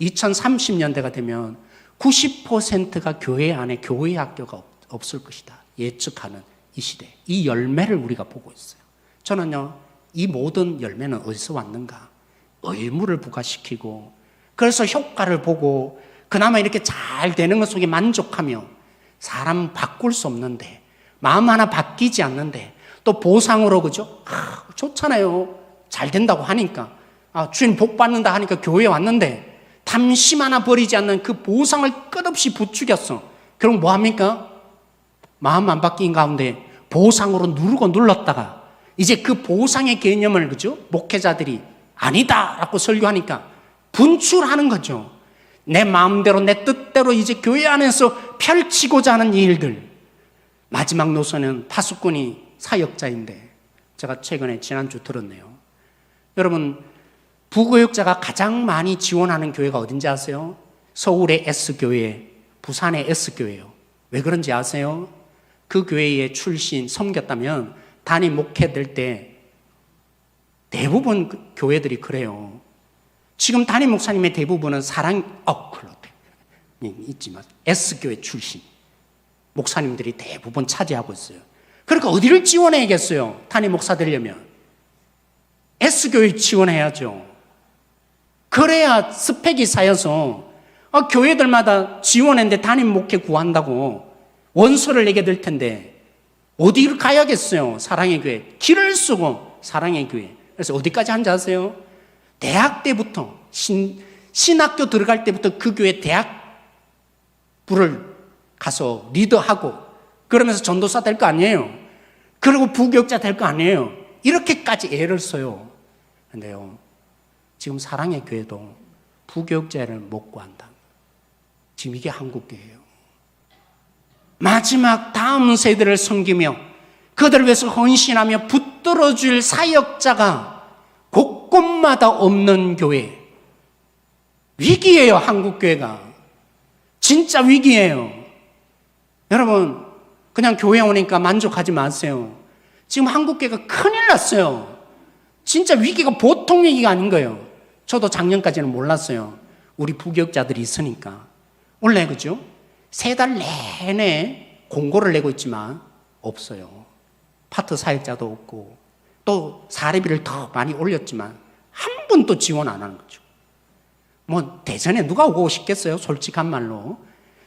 2030년대가 되면 90%가 교회 안에 교회 학교가 없을 것이다. 예측하는 이 시대. 이 열매를 우리가 보고 있어요. 저는요. 이 모든 열매는 어디서 왔는가? 의무를 부과시키고 그래서 효과를 보고 그나마 이렇게 잘 되는 것 속에 만족하며 사람 바꿀 수 없는데 마음 하나 바뀌지 않는데 또 보상으로 그죠? 좋잖아요. 잘 된다고 하니까 주인 복 받는다 하니까 교회에 왔는데 담심 하나 버리지 않는 그 보상을 끝없이 부추겼어. 결국 뭐합니까? 마음 안 바뀐 가운데 보상으로 누르고 눌렀다가 이제 그 보상의 개념을 그죠? 목회자들이 아니다라고 설교하니까 분출하는 거죠. 내 마음대로 내 뜻대로 이제 교회 안에서 펼치고자 하는 일들. 마지막 노선은 파수꾼이 사역자인데 제가 최근에 지난주 들었네요. 여러분 부교육자가 가장 많이 지원하는 교회가 어딘지 아세요? 서울의 S교회, 부산의 S교회예요. 왜 그런지 아세요? 그 교회에 출신 섬겼다면 단임 목회될 때 대부분 교회들이 그래요. 지금 담임 목사님의 대부분은 클럽 있지만 S교회 출신 목사님들이 대부분 차지하고 있어요. 그러니까 어디를 지원해야겠어요? 담임 목사 되려면 S교회 지원해야죠. 그래야 스펙이 쌓여서 교회들마다 지원했는데 담임 목회 구한다고 원서를 내게 될 텐데 어디를 가야겠어요? 사랑의 교회 길을 쓰고 사랑의 교회. 그래서 어디까지 한지 아세요? 대학 때부터 신학교 들어갈 때부터 그 교회 대학부를 가서 리더하고 그러면서 전도사 될 거 아니에요. 그리고 부교육자 될 거 아니에요. 이렇게까지 애를 써요. 근데요, 지금 사랑의 교회도 부교육자를 못 구한다. 지금 이게 한국교회예요. 마지막 다음 세대를 섬기며 그들을 위해서 헌신하며 붙들어줄 사역자가 곳곳마다 없는 교회. 위기예요, 한국교회가. 진짜 위기예요. 여러분, 그냥 교회 오니까 만족하지 마세요. 지금 한국교회가 큰일 났어요. 진짜 위기가 보통 위기가 아닌 거예요. 저도 작년까지는 몰랐어요. 우리 부교육자들이 있으니까. 원래 그죠? 3달 내내 공고를 내고 있지만 없어요. 파트 사역자도 없고 또 사례비를 더 많이 올렸지만 한 번도 지원 안 하는 거죠. 뭐 대전에 누가 오고 싶겠어요? 솔직한 말로.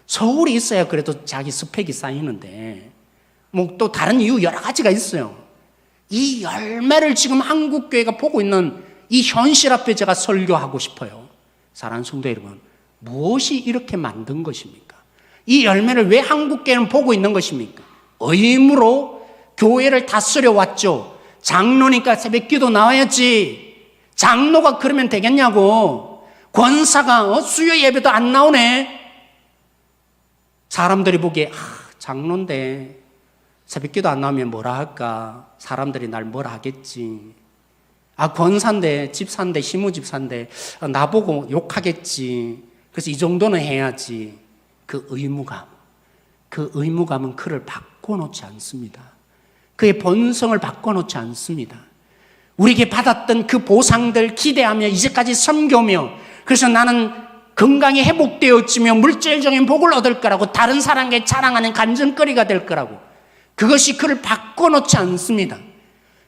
서울에 있어야 그래도 자기 스펙이 쌓이는데 뭐 또 다른 이유 여러 가지가 있어요. 이 열매를 지금 한국교회가 보고 있는 이 현실 앞에 제가 설교하고 싶어요. 사랑하는 성도 여러분, 무엇이 이렇게 만든 것입니까? 이 열매를 왜 한국교회는 보고 있는 것입니까? 의무로 교회를 다스려 왔죠. 장로니까 새벽기도 나와야지. 장로가 그러면 되겠냐고. 권사가 수요 예배도 안 나오네. 사람들이 보기에 장로인데 새벽기도 안 나오면 뭐라 할까? 사람들이 날 뭐라 하겠지. 권사인데 집사인데 시무집사인데 나보고 욕하겠지. 그래서 이 정도는 해야지. 그 의무감은 그를 바꿔놓지 않습니다. 그의 본성을 바꿔놓지 않습니다. 우리에게 받았던 그 보상들 기대하며 이제까지 섬겨며 그래서 나는 건강이 회복되었으며 물질적인 복을 얻을 거라고 다른 사람에게 자랑하는 간증거리가 될 거라고 그것이 그를 바꿔놓지 않습니다.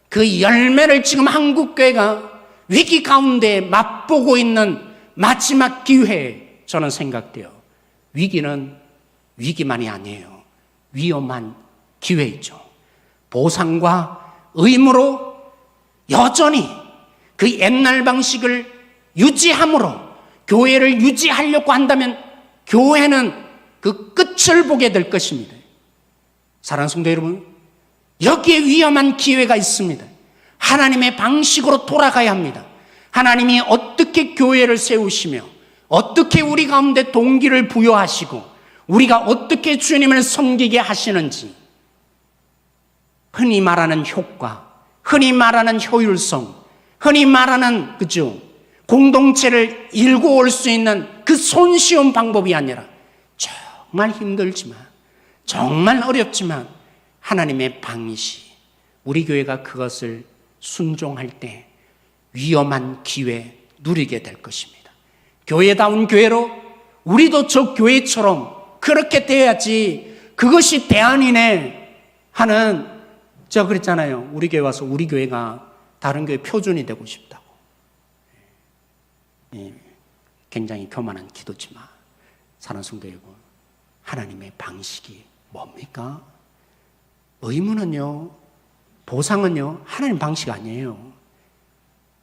그 열매를 지금 한국교회가 위기 가운데 맛보고 있는 마지막 기회에 저는 생각돼요. 위기는 위기만이 아니에요. 위험한 기회이죠. 보상과 의무로 여전히 그 옛날 방식을 유지함으로 교회를 유지하려고 한다면 교회는 그 끝을 보게 될 것입니다. 사랑하는 성도 여러분, 여기에 위험한 기회가 있습니다. 하나님의 방식으로 돌아가야 합니다. 하나님이 어떻게 교회를 세우시며 어떻게 우리 가운데 동기를 부여하시고 우리가 어떻게 주님을 섬기게 하시는지 흔히 말하는 효과, 흔히 말하는 효율성, 흔히 말하는 그죠? 공동체를 일구 올 수 있는 그 손쉬운 방법이 아니라 정말 힘들지만 정말 어렵지만 하나님의 방식, 우리 교회가 그것을 순종할 때 위험한 기회 누리게 될 것입니다. 교회다운 교회로 우리도 저 교회처럼 그렇게 돼야지 그것이 대안이네 하는 제가 그랬잖아요. 우리 교회 와서 우리 교회가 다른 교회 표준이 되고 싶다고. 굉장히 교만한 기도지만 사랑하는 성도 여러분, 하나님의 방식이 뭡니까? 의무는요, 보상은요, 하나님 방식 아니에요.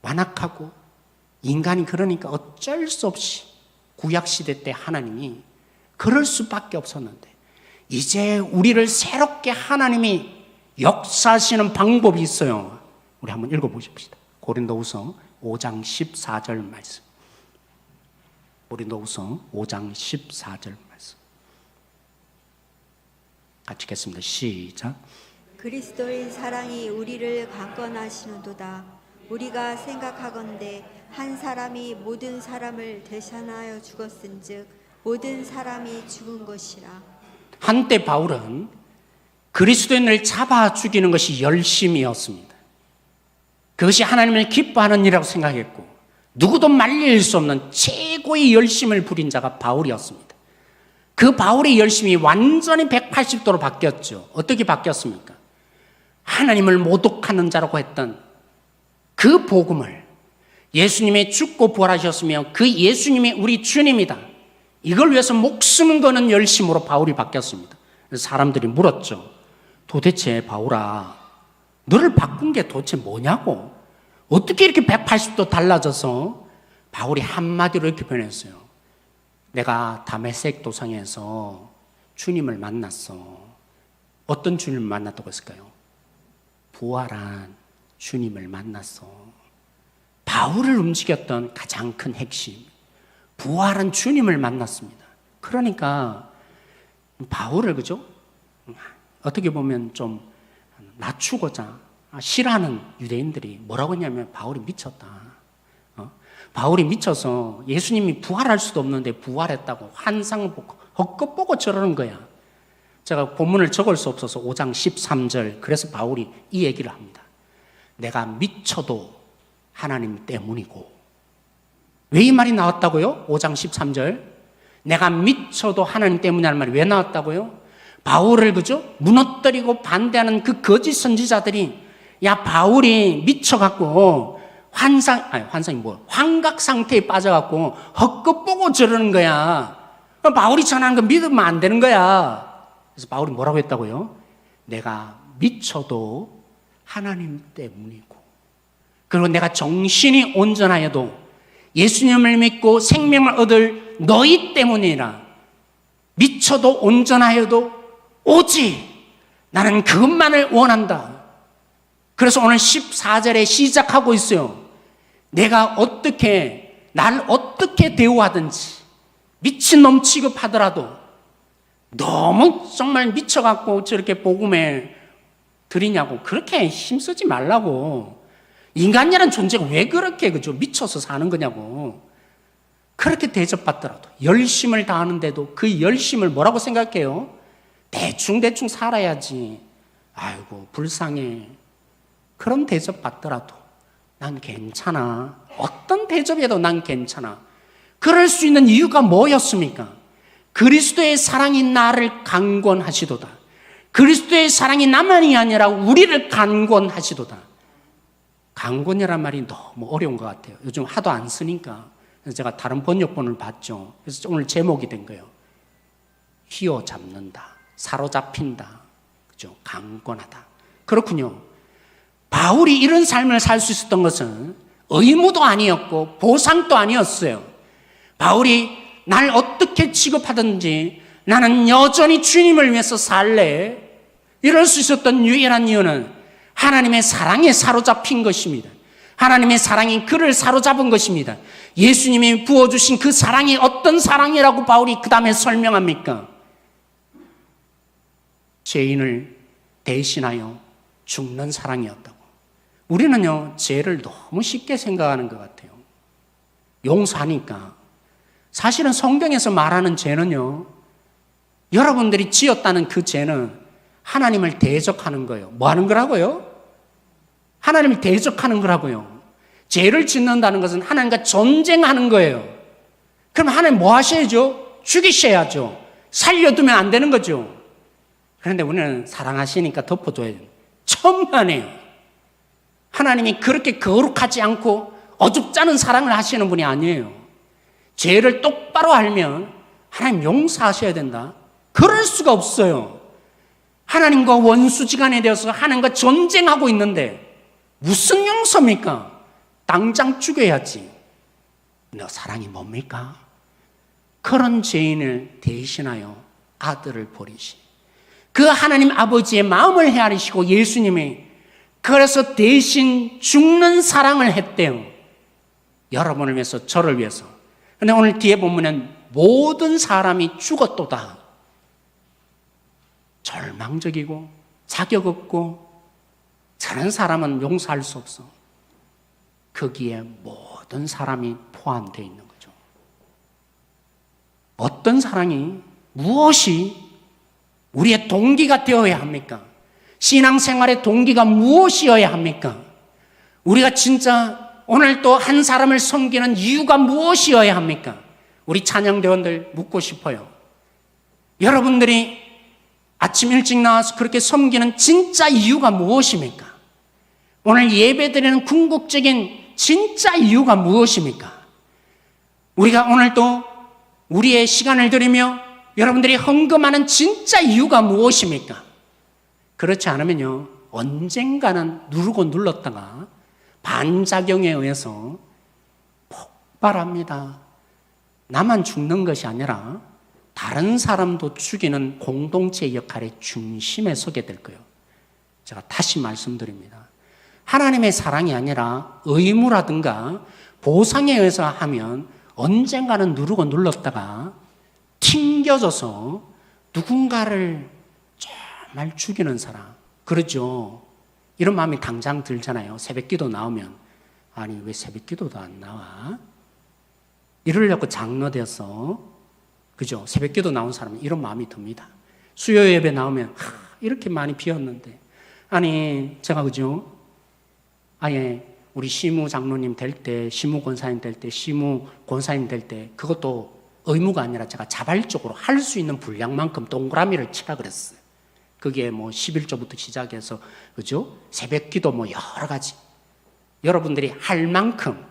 완악하고 인간이 그러니까 어쩔 수 없이 구약시대 때 하나님이 그럴 수밖에 없었는데 이제 우리를 새롭게 하나님이 역사하시는 방법이 있어요. 우리 한번 읽어보십시다. 고린도후서 5장 14절 말씀. 고린도후서 5장 14절 말씀. 같이 읽겠습니다. 시작. 그리스도의 사랑이 우리를 강권하시는도다. 우리가 생각하건대 한 사람이 모든 사람을 대신하여 죽었은즉 모든 사람이 죽은 것이라. 한때 바울은 그리스도인을 잡아 죽이는 것이 열심이었습니다. 그것이 하나님을 기뻐하는 일이라고 생각했고 누구도 말릴 수 없는 최고의 열심을 부린 자가 바울이었습니다. 그 바울의 열심이 완전히 180도로 바뀌었죠. 어떻게 바뀌었습니까? 하나님을 모독하는 자라고 했던 그 복음을 예수님의 죽고 부활하셨으며 그 예수님이 우리 주님이다. 이걸 위해서 목숨 거는 열심으로 바울이 바뀌었습니다. 그래서 사람들이 물었죠. 도대체 바울아, 너를 바꾼 게 도대체 뭐냐고? 어떻게 이렇게 180도 달라져서? 바울이 한마디로 이렇게 표현했어요. 내가 다메섹 도상에서 주님을 만났어. 어떤 주님을 만났다고 했을까요? 부활한 주님을 만났어. 바울을 움직였던 가장 큰 핵심, 부활한 주님을 만났습니다. 그러니까 바울을 그죠? 어떻게 보면 좀 낮추고자 싫어하는 유대인들이 뭐라고 했냐면 바울이 미쳤다. 바울이 미쳐서 예수님이 부활할 수도 없는데 부활했다고 환상을 보고 헛것 보고 저러는 거야. 제가 본문을 적을 수 없어서 5장 13절, 그래서 바울이 이 얘기를 합니다. 내가 미쳐도 하나님 때문이고. 왜 이 말이 나왔다고요? 5장 13절. 내가 미쳐도 하나님 때문이라는 말이 왜 나왔다고요? 바울을 그죠? 무너뜨리고 반대하는 그 거짓 선지자들이 야, 바울이 미쳐갖고 환상이 뭐야? 환각 상태에 빠져갖고 헛것 보고 저러는 거야. 바울이 전하는 거 믿으면 안 되는 거야. 그래서 바울이 뭐라고 했다고요? 내가 미쳐도 하나님 때문이고, 그리고 내가 정신이 온전하여도 예수님을 믿고 생명을 얻을 너희 때문이라. 미쳐도 온전하여도 오직 나는 그것만을 원한다. 그래서 오늘 14절에 시작하고 있어요. 내가 날 어떻게 대우하든지 미친놈 취급하더라도 너무 정말 미쳐갖고 저렇게 복음에 드리냐고 그렇게 힘쓰지 말라고. 인간이라는 존재가 왜 그렇게 그죠? 미쳐서 사는 거냐고. 그렇게 대접받더라도 열심을 다하는데도 그 열심을 뭐라고 생각해요? 대충 살아야지. 아이고 불쌍해. 그런 대접받더라도 난 괜찮아. 어떤 대접에도 난 괜찮아. 그럴 수 있는 이유가 뭐였습니까? 그리스도의 사랑이 나를 강권하시도다. 그리스도의 사랑이 나만이 아니라 우리를 강권하시도다. 강권이란 말이 너무 어려운 것 같아요. 요즘 하도 안 쓰니까. 그래서 제가 다른 번역본을 봤죠. 그래서 오늘 제목이 된 거예요. 휘어잡는다. 사로잡힌다. 그죠? 강권하다. 그렇군요. 바울이 이런 삶을 살 수 있었던 것은 의무도 아니었고 보상도 아니었어요. 바울이 날 어떻게 취급하든지 나는 여전히 주님을 위해서 살래. 이럴 수 있었던 유일한 이유는 하나님의 사랑에 사로잡힌 것입니다. 하나님의 사랑이 그를 사로잡은 것입니다. 예수님이 부어주신 그 사랑이 어떤 사랑이라고 바울이 그 다음에 설명합니까? 죄인을 대신하여 죽는 사랑이었다고. 우리는요, 죄를 너무 쉽게 생각하는 것 같아요. 용서하니까. 사실은 성경에서 말하는 죄는요, 여러분들이 지었다는 그 죄는 하나님을 대적하는 거예요. 뭐 하는 거라고요? 하나님을 대적하는 거라고요. 죄를 짓는다는 것은 하나님과 전쟁하는 거예요. 그럼 하나님 뭐 하셔야죠? 죽이셔야죠. 살려두면 안 되는 거죠. 그런데 우리는 사랑하시니까 덮어줘야 돼요. 천만에요. 하나님이 그렇게 거룩하지 않고 어줍지 않은 사랑을 하시는 분이 아니에요. 죄를 똑바로 알면 하나님 용서하셔야 된다. 그럴 수가 없어요. 하나님과 원수지간에 되어서 하나님과 전쟁하고 있는데 무슨 용서입니까? 당장 죽여야지. 너 사랑이 뭡니까? 그런 죄인을 대신하여 아들을 버리시. 그 하나님 아버지의 마음을 헤아리시고 예수님이 그래서 대신 죽는 사랑을 했대요. 여러분을 위해서, 저를 위해서. 근데 오늘 뒤에 보면은 모든 사람이 죽었도다. 절망적이고 자격 없고 저런 사람은 용서할 수 없어. 거기에 모든 사람이 포함되어 있는 거죠. 어떤 사랑이, 무엇이 우리의 동기가 되어야 합니까? 신앙생활의 동기가 무엇이어야 합니까? 우리가 진짜 오늘 또 한 사람을 섬기는 이유가 무엇이어야 합니까? 우리 찬양대원들 묻고 싶어요. 여러분들이 아침 일찍 나와서 그렇게 섬기는 진짜 이유가 무엇입니까? 오늘 예배드리는 궁극적인 진짜 이유가 무엇입니까? 우리가 오늘도 우리의 시간을 들이며 여러분들이 헌금하는 진짜 이유가 무엇입니까? 그렇지 않으면요, 언젠가는 누르고 눌렀다가 반작용에 의해서 폭발합니다. 나만 죽는 것이 아니라 다른 사람도 죽이는 공동체 역할의 중심에 서게 될 거예요. 제가 다시 말씀드립니다. 하나님의 사랑이 아니라 의무라든가 보상에 의해서 하면 언젠가는 누르고 눌렀다가 튕겨져서 누군가를 정말 죽이는 사람, 그러죠. 이런 마음이 당장 들잖아요. 새벽기도 나오면 아니 왜 새벽기도도 안 나와? 이러려고 장로되어서, 그죠? 새벽기도 나온 사람은 이런 마음이 듭니다. 수요 예배 나오면 이렇게 많이 비었는데, 아니 제가 그죠? 아예 우리 시무 장로님 될 때, 시무 권사님 될 때, 시무 권사님 될 때, 그것도 의무가 아니라 제가 자발적으로 할 수 있는 분량만큼 동그라미를 치라 그랬어요. 그게 뭐 11조부터 시작해서, 그죠? 새벽 기도 뭐 여러 가지. 여러분들이 할 만큼,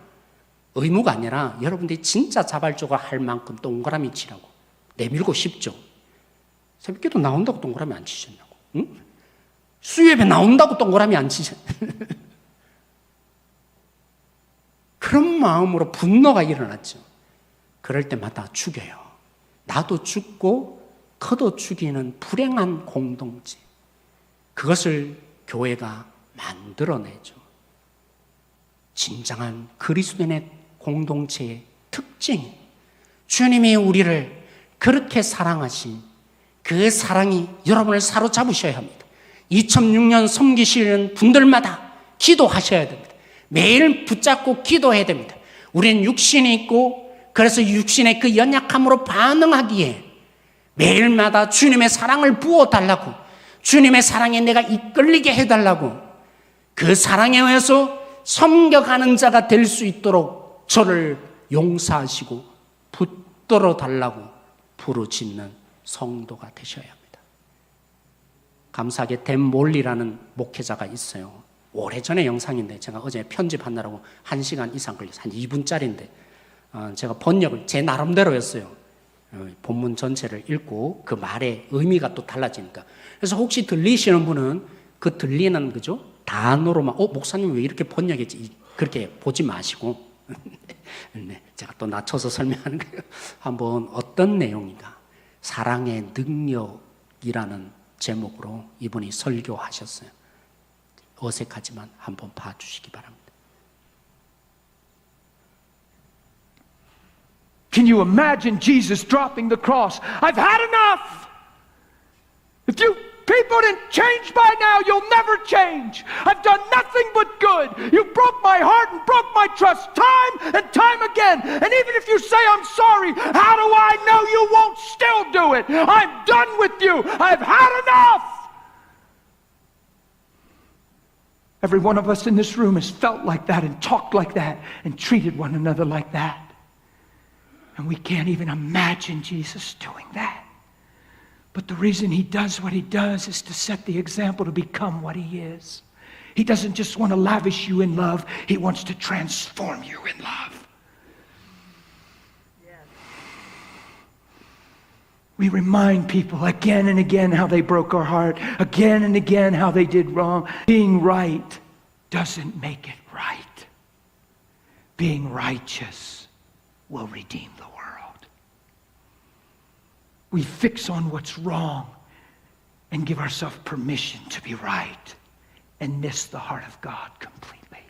의무가 아니라 여러분들이 진짜 자발적으로 할 만큼 동그라미 치라고. 내밀고 싶죠? 새벽 기도 나온다고 동그라미 안 치셨냐고. 응? 수요예배 나온다고 동그라미 안 치셨냐고. 그런 마음으로 분노가 일어났죠. 그럴 때마다 죽여요. 나도 죽고 커도 죽이는 불행한 공동체. 그것을 교회가 만들어내죠. 진정한 그리스도인의 공동체의 특징이, 주님이 우리를 그렇게 사랑하신 그 사랑이 여러분을 사로잡으셔야 합니다. 2006년 섬기시는 분들마다 기도하셔야 됩니다. 매일 붙잡고 기도해야 됩니다. 우리는 육신이 있고, 그래서 육신의 그 연약함으로 반응하기에 매일마다 주님의 사랑을 부어달라고, 주님의 사랑에 내가 이끌리게 해달라고, 그 사랑에 의해서 섬겨가는 자가 될 수 있도록 저를 용서하시고 붙들어 달라고 부르짖는 성도가 되셔야 합니다. 감사하게 댄 몰리라는 목회자가 있어요. 오래전의 영상인데 제가 어제 편집하느라고 1시간 이상 걸려서 한 2분짜리인데 제가 번역을 제 나름대로 했어요. 본문 전체를 읽고 그 말의 의미가 또 달라지니까. 그래서 혹시 들리시는 분은 그 들리는, 그죠? 단어로만 목사님 왜 이렇게 번역했지? 그렇게 보지 마시고 네, 제가 또 낮춰서 설명하는 거예요. 한번 어떤 내용인가? 사랑의 능력이라는 제목으로 이분이 설교하셨어요. 어색하지만 한번 봐주시기 바랍니다. Can you imagine Jesus dropping the cross? I've had enough. If you people didn't change by now, you'll never change. I've done nothing but good. You broke my heart and broke my trust time and time again. And even if you say I'm sorry, how do I know you won't still do it? I'm done with you. I've had enough. Every one of us in this room has felt like that and talked like that and treated one another like that. And we can't even imagine Jesus doing that. But the reason he does what he does is to set the example to become what he is. He doesn't just want to lavish you in love, he wants to transform you in love. Yes. We remind people again and again how they broke our heart, again and again how they did wrong. Being right doesn't make it right. Being righteous will redeem the world. We fix on what's wrong and give ourselves permission to be right and miss the heart of God completely.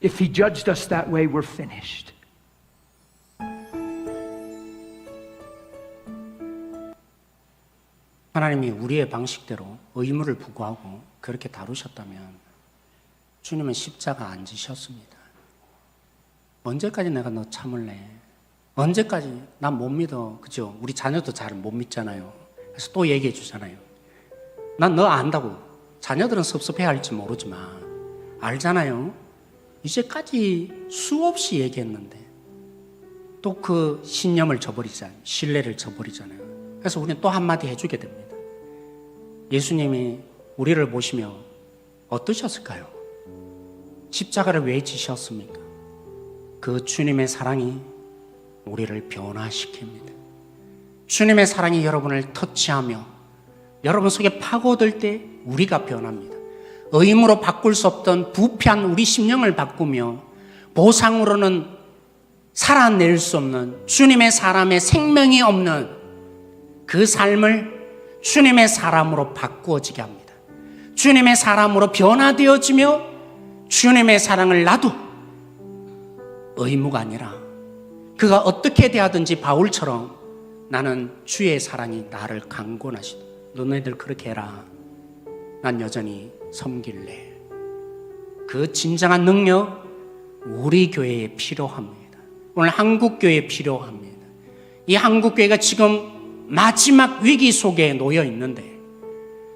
If he judged us that way, we're finished. 하나님이 우리의 방식대로 의무를 부과하고 그렇게 다루셨다면 주님은 십자가 안 지셨습니다. 언제까지 내가 너 참을래? 언제까지? 난 못 믿어. 그죠? 우리 자녀도 잘 못 믿잖아요. 그래서 또 얘기해 주잖아요. 난 너 안다고. 자녀들은 섭섭해할지 모르지만 알잖아요. 이제까지 수없이 얘기했는데 또 그 신념을 저버리잖아요. 신뢰를 저버리잖아요. 그래서 우리는 또 한마디 해주게 됩니다. 예수님이 우리를 보시며 어떠셨을까요? 십자가를 왜 지셨습니까? 그 주님의 사랑이 우리를 변화시킵니다. 주님의 사랑이 여러분을 터치하며 여러분 속에 파고들 때 우리가 변합니다. 의무로 바꿀 수 없던 부패한 우리 심령을 바꾸며 보상으로는 살아낼 수 없는 주님의 사람의 생명이 없는 그 삶을 주님의 사람으로 바꾸어지게 합니다. 주님의 사람으로 변화되어지며 주님의 사랑을 나도 의무가 아니라 그가 어떻게 대하든지 바울처럼 나는 주의 사랑이 나를 강권하시다. 너네들 그렇게 해라. 난 여전히 섬길래. 그 진정한 능력 우리 교회에 필요합니다. 오늘 한국교회에 필요합니다. 이 한국교회가 지금 마지막 위기 속에 놓여 있는데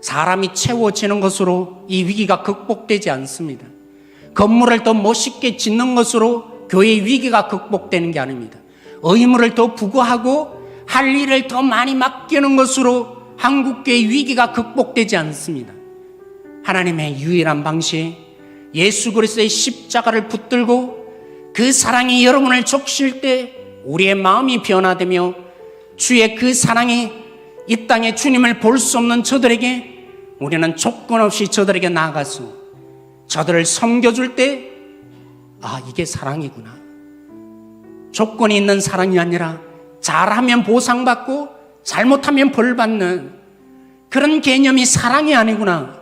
사람이 채워지는 것으로 이 위기가 극복되지 않습니다. 건물을 더 멋있게 짓는 것으로 교회의 위기가 극복되는 게 아닙니다. 의무를 더 부과하고 할 일을 더 많이 맡기는 것으로 한국교회의 위기가 극복되지 않습니다. 하나님의 유일한 방식, 예수 그리스도의 십자가를 붙들고 그 사랑이 여러분을 적실 때 우리의 마음이 변화되며 주의 그 사랑이 이 땅에 주님을 볼 수 없는 저들에게 우리는 조건 없이 저들에게 나아가서 저들을 섬겨줄 때 이게 사랑이구나. 조건이 있는 사랑이 아니라 잘하면 보상받고 잘못하면 벌받는 그런 개념이 사랑이 아니구나.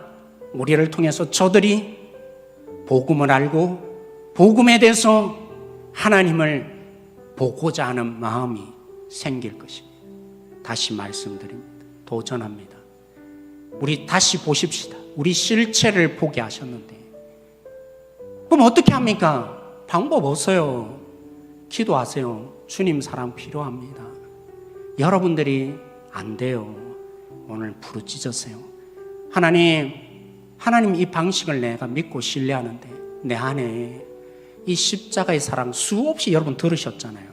우리를 통해서 저들이 복음을 알고 복음에 대해서 하나님을 보고자 하는 마음이 생길 것입니다. 다시 말씀드립니다. 도전합니다. 우리 다시 보십시다. 우리 실체를 보게 하셨는데 그럼 어떻게 합니까? 방법 없어요. 기도하세요. 주님 사랑 필요합니다. 여러분들이 안 돼요. 오늘 부르짖으세요. 하나님 이 방식을 내가 믿고 신뢰하는데 내 안에 이 십자가의 사랑 수없이 여러분 들으셨잖아요.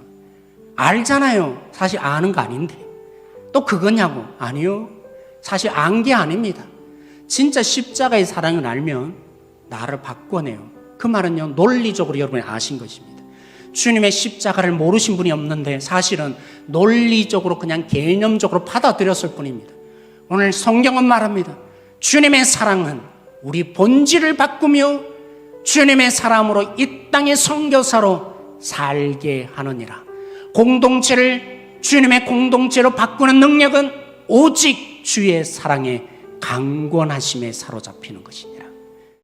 알잖아요. 사실 아는 거 아닌데 또 그거냐고. 아니요. 사실 안 게 아닙니다. 진짜 십자가의 사랑을 알면 나를 바꿔내요. 그 말은요, 논리적으로 여러분이 아신 것입니다. 주님의 십자가를 모르신 분이 없는데 사실은 논리적으로 그냥 개념적으로 받아들였을 뿐입니다. 오늘 성경은 말합니다. 주님의 사랑은 우리 본질을 바꾸며 주님의 사람으로 이 땅의 선교사로 살게 하느니라. 공동체를 주님의 공동체로 바꾸는 능력은 오직 주의 사랑에 강권하심에 사로잡히는 것입니다.